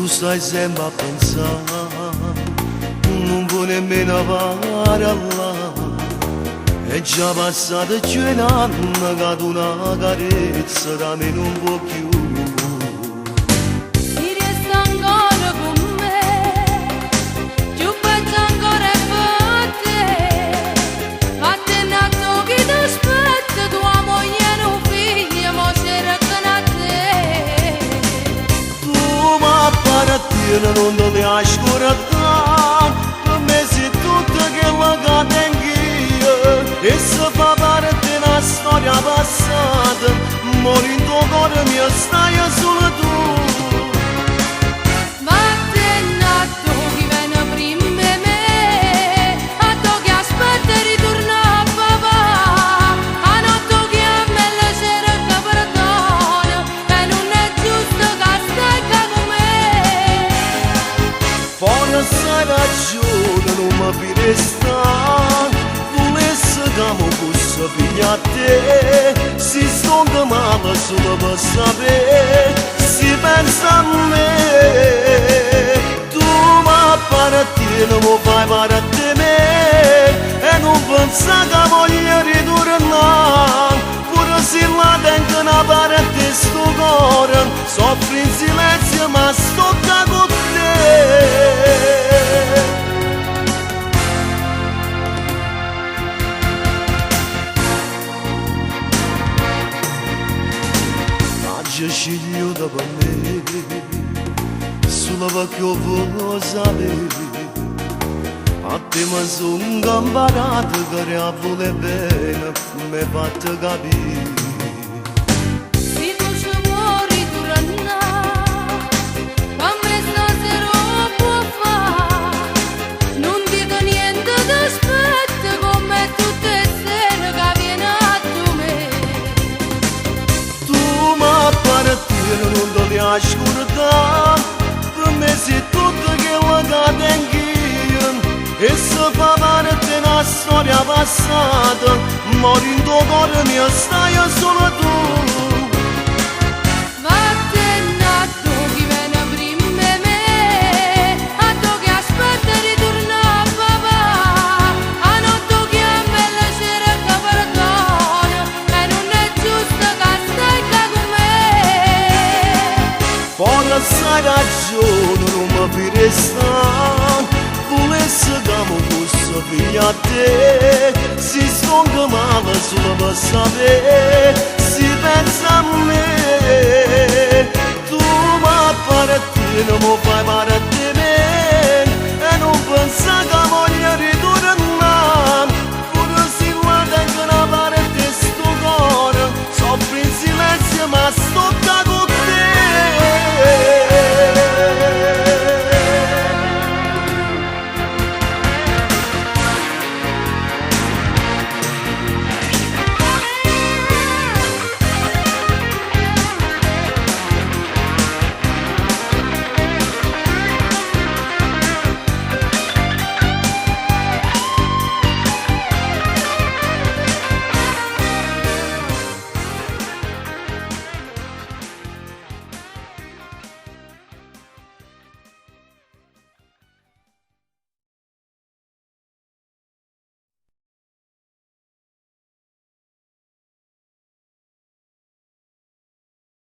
stai sempre a pensare, non vuoi nemmeno amare Allah. È già passato 100 anni che tu una carezza da me non può più. Si resta ancora con me, più penso ancora per te. Ma te nato che ti aspetta, tua moglie e un figlio, mo si recano a te. Tu mi appartieni, non ti piace scordare, per me sei tutto quello che tengo io. E se fa parte di una storia passata, mori in tuo cuore mio stai solo tu. Ma te nato chi viene prima di me, a tu che aspetta e ritorna a papà, a notte che a me la sera che perdona, e non è giusto che stai con me. Forse hai ragione, non mi puoi restare. Volessi che mi possa pigliare a te, si stonda male solo per sapere, si pensa a me. Tu mi appartieni, mi fai parte di me, e non pensa che voglio ritornare. Pure se la tengo una parte di sto cuore, soffri in silenzio ma sto con te. Sceglio da me, solo perché io voglio sapere, a te mi sono incampanato che a voler bene mi hai fatto capire. Se tu ci vuoi ritornare, ma me stasera può fare, non dico niente d'aspetto come tutte le sere che viene a tu me. Non ti piace scordare, per me sei tutto quello che tengo io. E se fa parte di una storia passata, mori in tuo cuore mio stai solo tu. Ma te nato chi viene prima di me, a tu che aspetta e ritorna a papà, a notte che a me la sera che perdona, e non è giusto che stai con me. Forse hai ragione, non mi puoi restare. Volessi che mi possa pigliare a te, si stonda male solo per sapere, si pensa a me. Tu mi appartieni, mi fai parte di me, e non pensa che voglio ritornare. Pure se la tengo una parte di sto cuore, soffri in silenzio ma